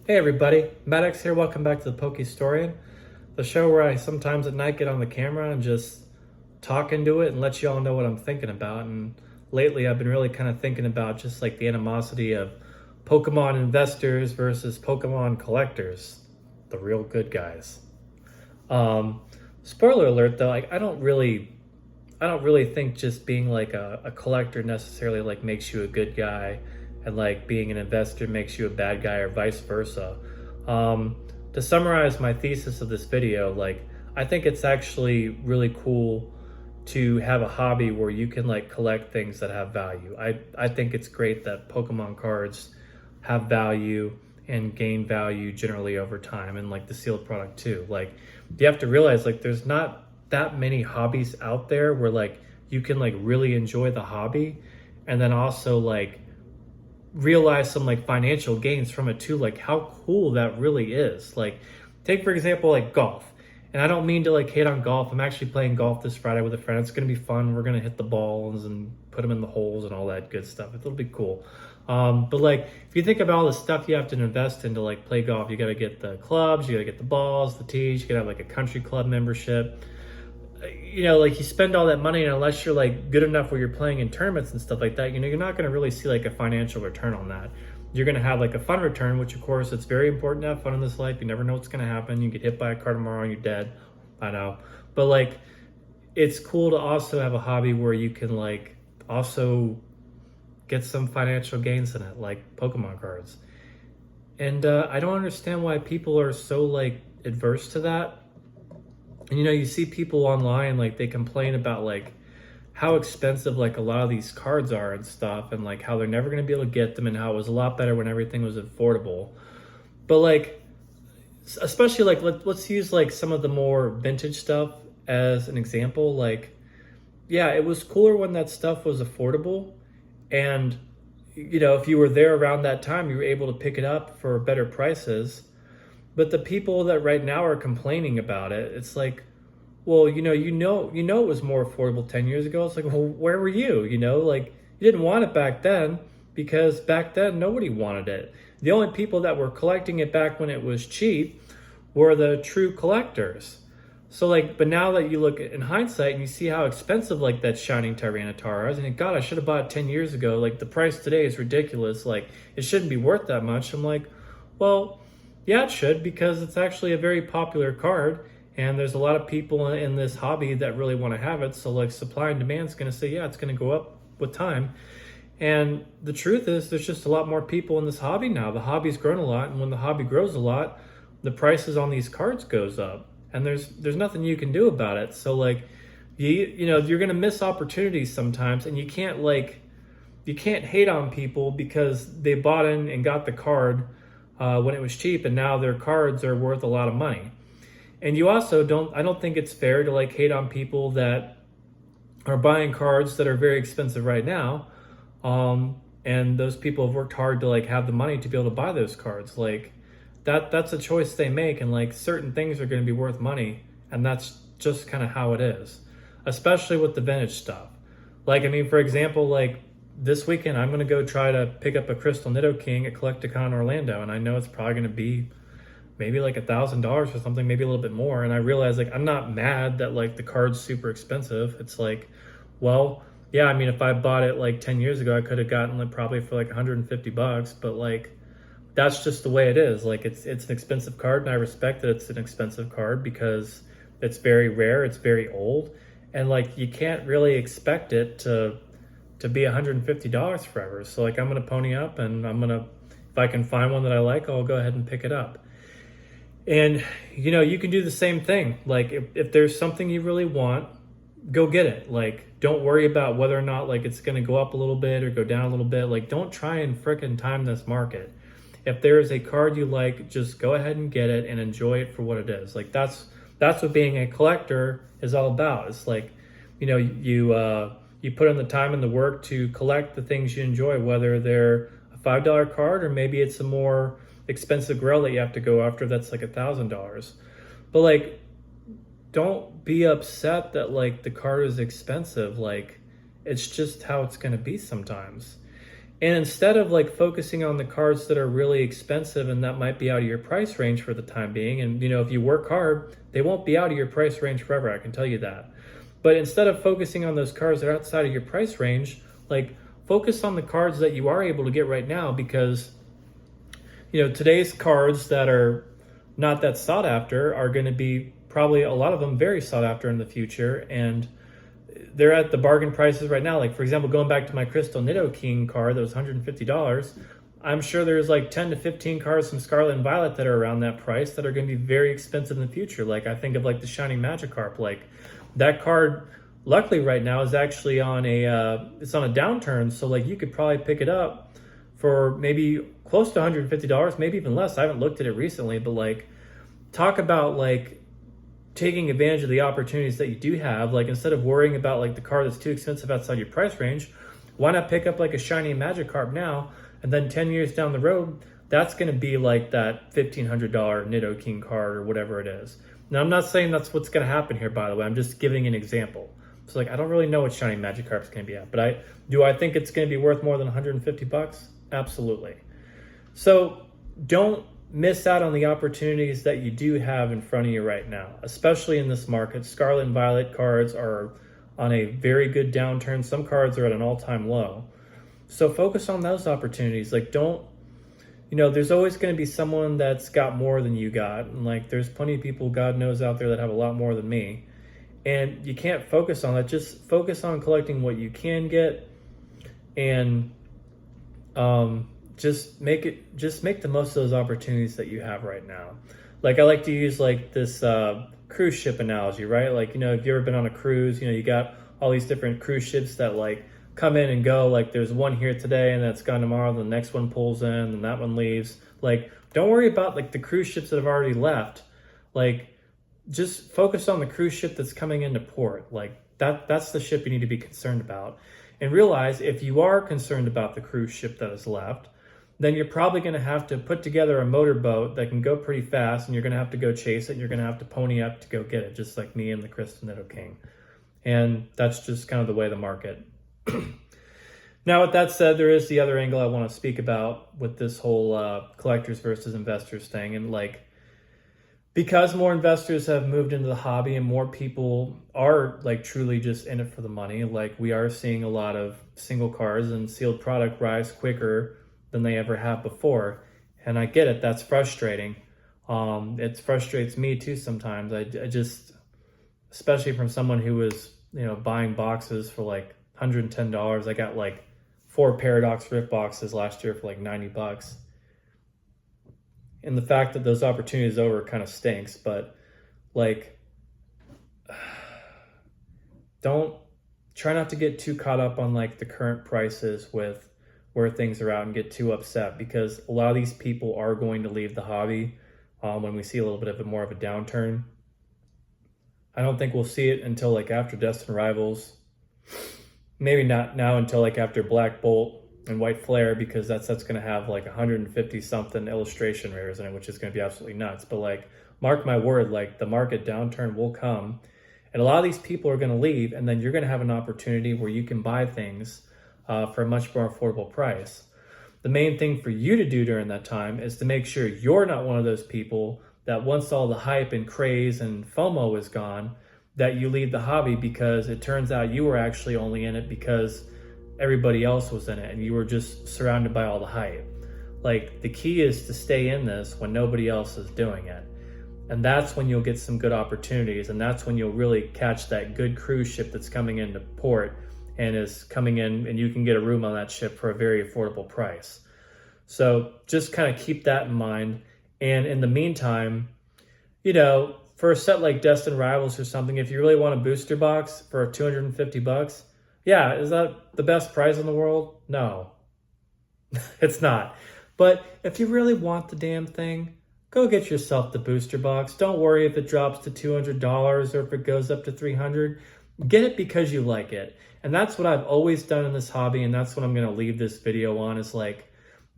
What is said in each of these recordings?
Hey everybody, Maddox here. Welcome back to the Pokestorian, the show where I sometimes at night get on the camera and just talk into it and let you all know what I'm thinking about. And lately I've been really kind of thinking about just like the animosity of Pokemon investors versus Pokemon collectors, the real good guys. Um, Spoiler alert though, like I don't really think just being like a collector necessarily like makes you a good guy, and like being an investor makes you a bad guy, or vice versa. Um, to summarize my thesis of this video, like I think it's actually really cool to have a hobby where you can like collect things that have value. I think it's great that Pokemon cards have value and gain value generally over time, and like the sealed product too. Like you have to realize like there's not that many hobbies out there where like you can like really enjoy the hobby and then also like realize some like financial gains from it too. Like how cool that really is. Like take for example like golf. And I don't mean to like hate on golf. I'm actually playing golf this Friday with a friend. It's gonna be fun. We're gonna hit the balls and put them in the holes and all that good stuff. It'll be cool. But like if you think about all the stuff you have to invest in to like play golf, you gotta get the clubs, you gotta get the balls, the tees, you gotta have like a country club membership. You know, like you spend all that money, and unless you're like good enough where you're playing in tournaments and stuff like that, you know, you're not going to really see like a financial return on that. You're going to have like a fun return, which of course it's very important to have fun in this life. You never know what's going to happen. You get hit by a car tomorrow and you're dead. I know, but like it's cool to also have a hobby where you can like also get some financial gains in it, like Pokemon cards. And I don't understand why people are so like adverse to that. And you know, you see people online like they complain about like how expensive like a lot of these cards are and stuff, and like how they're never going to be able to get them, and how it was a lot better when everything was affordable. But like especially like let's use like some of the more vintage stuff as an example. Like yeah, it was cooler when that stuff was affordable, and you know, if you were there around that time, you were able to pick it up for better prices. But the people that right now are complaining about it, it's like, well, you know, it was more affordable 10 years ago. It's like, well, where were you? You know, like you didn't want it back then because back then nobody wanted it. The only people that were collecting it back when it was cheap were the true collectors. So like, but now that you look in hindsight and you see how expensive like that Shining Tyranitar is, and God, I should have bought it 10 years ago. Like the price today is ridiculous. Like it shouldn't be worth that much. I'm like, well, yeah, it should, because it's actually a very popular card, and there's a lot of people in this hobby that really want to have it. So like supply and demand is going to say, yeah, it's going to go up with time. And the truth is there's just a lot more people in this hobby now. The hobby's grown a lot, and when the hobby grows a lot, the prices on these cards goes up. And there's nothing you can do about it. So like you know, you're going to miss opportunities sometimes, and you can't hate on people because they bought in and got the card when it was cheap, and now their cards are worth a lot of money. And you also I don't think it's fair to like hate on people that are buying cards that are very expensive right now. And those people have worked hard to like have the money to be able to buy those cards. Like that's a choice they make, and like certain things are going to be worth money, and that's just kind of how it is, especially with the vintage stuff. Like, I mean, for example, like this weekend, I'm going to go try to pick up a Crystal Nidoking at Collecticon Orlando, and I know it's probably going to be maybe like $1,000 or something, maybe a little bit more. And I realize like I'm not mad that like the card's super expensive. It's like, well, yeah, I mean, if I bought it like 10 years ago, I could have gotten it probably for like $150, but like that's just the way it is. Like it's an expensive card, and I respect that it's an expensive card because it's very rare, it's very old, and like you can't really expect it to be $150 forever. So like I'm gonna pony up, and if I can find one that I like, I'll go ahead and pick it up. And you know, you can do the same thing. Like if there's something you really want, go get it. Like don't worry about whether or not like it's gonna go up a little bit or go down a little bit. Like don't try and frickin' time this market. If there is a card you like, just go ahead and get it and enjoy it for what it is. Like that's what being a collector is all about. It's like, you know, you put in the time and the work to collect the things you enjoy, whether they're a $5 card or maybe it's a more expensive grill that you have to go after that's like $1,000. But like, don't be upset that like the card is expensive. Like, it's just how it's going to be sometimes. And instead of like focusing on the cards that are really expensive and that might be out of your price range for the time being, and if you work hard, they won't be out of your price range forever, I can tell you that. But instead of focusing on those cards that are outside of your price range, like focus on the cards that you are able to get right now, because today's cards that are not that sought after are going to be probably a lot of them very sought after in the future, and they're at the bargain prices right now. Like, for example, going back to my Crystal Nidoking card that was $150, I'm sure there's like 10 to 15 cards from Scarlet and Violet that are around that price that are going to be very expensive in the future. Like, I think of like the Shining Magikarp. Like, that card, luckily right now, is actually on it's on a downturn. So like you could probably pick it up for maybe close to $150, maybe even less. I haven't looked at it recently, but like, talk about like taking advantage of the opportunities that you do have. Like, instead of worrying about like the card that's too expensive outside your price range, why not pick up like a shiny Magikarp now, and then 10 years down the road, that's going to be like that $1,500 Nidoking card or whatever it is. Now, I'm not saying that's what's going to happen here, by the way. I'm just giving an example. So like, I don't really know what shiny Magikarp is going to be at, but I think it's going to be worth more than $150? Absolutely. So don't miss out on the opportunities that you do have in front of you right now, especially in this market. Scarlet and Violet cards are on a very good downturn. Some cards are at an all-time low. So focus on those opportunities. Like, there's always going to be someone that's got more than you got. And like, there's plenty of people, God knows, out there that have a lot more than me. And you can't focus on that. Just focus on collecting what you can get, and just make the most of those opportunities that you have right now. Like, I like to use like this cruise ship analogy, right? Like, if you've ever been on a cruise, you got all these different cruise ships that like come in and go. Like, there's one here today and that's gone tomorrow, the next one pulls in and that one leaves. Like, don't worry about like the cruise ships that have already left. Like, just focus on the cruise ship that's coming into port. Like, that's the ship you need to be concerned about. And realize, if you are concerned about the cruise ship that is left, then you're probably going to have to put together a motorboat that can go pretty fast, and you're going to have to go chase it, and you're going to have to pony up to go get it, just like me and the Crystal Nidoking. And that's just kind of the way of the market. Now, with that said, there is the other angle I want to speak about with this whole collectors versus investors thing. And like, because more investors have moved into the hobby and more people are like truly just in it for the money, like we are seeing a lot of single cards and sealed product rise quicker than they ever have before. And I get it, that's frustrating. It frustrates me too sometimes. I just, especially from someone who was, buying boxes for like $110. I got like 4 Paradox Rift boxes last year for like $90. And the fact that those opportunities over kind of stinks, but like, try not to get too caught up on like the current prices with where things are at and get too upset, because a lot of these people are going to leave the hobby when we see a little bit of more of a downturn. I don't think we'll see it until like after Destined Rivals. Maybe not now until like after Black Bolt and White Flare, because that's going to have like 150 something illustration rares in it, which is going to be absolutely nuts. But like, mark my word, like the market downturn will come, and a lot of these people are going to leave, and then you're going to have an opportunity where you can buy things for a much more affordable price. The main thing for you to do during that time is to make sure you're not one of those people that once all the hype and craze and FOMO is gone, that you leave the hobby because it turns out you were actually only in it because everybody else was in it and you were just surrounded by all the hype. Like, the key is to stay in this when nobody else is doing it. And that's when you'll get some good opportunities, and that's when you'll really catch that good cruise ship that's coming into port and is coming in, and you can get a room on that ship for a very affordable price. So just kind of keep that in mind. And in the meantime, for a set like Destined Rivals or something, if you really want a booster box for $250, yeah, is that the best price in the world? No, it's not. But if you really want the damn thing, go get yourself the booster box. Don't worry if it drops to $200 or if it goes up to $300. Get it because you like it. And that's what I've always done in this hobby, and that's what I'm going to leave this video on, is like,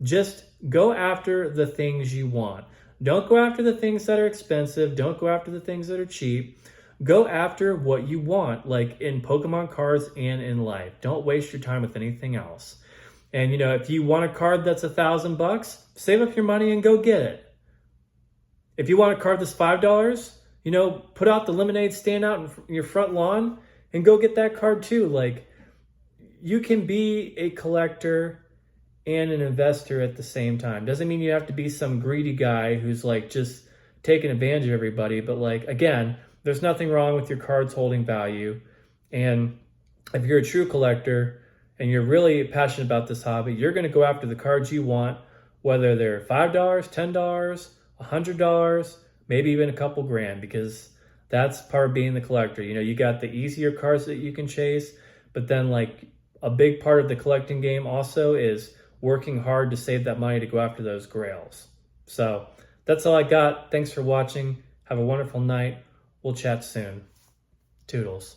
just go after the things you want. Don't go after the things that are expensive. Don't go after the things that are cheap. Go after what you want, like in Pokemon cards and in life. Don't waste your time with anything else. And, you know, if you want a card that's $1,000, save up your money and go get it. If you want a card that's $5, you know, put out the lemonade stand out in your front lawn and go get that card too. Like, you can be a collector and an investor at the same time. Doesn't mean you have to be some greedy guy who's like just taking advantage of everybody. But like, again, there's nothing wrong with your cards holding value. And if you're a true collector and you're really passionate about this hobby, you're going to go after the cards you want, whether they're $5, $10, $100, maybe even a couple grand, because that's part of being the collector. You know, you got the easier cards that you can chase, but then like a big part of the collecting game also is working hard to save that money to go after those grails. So that's all I got. Thanks for watching. Have a wonderful night. We'll chat soon. Toodles.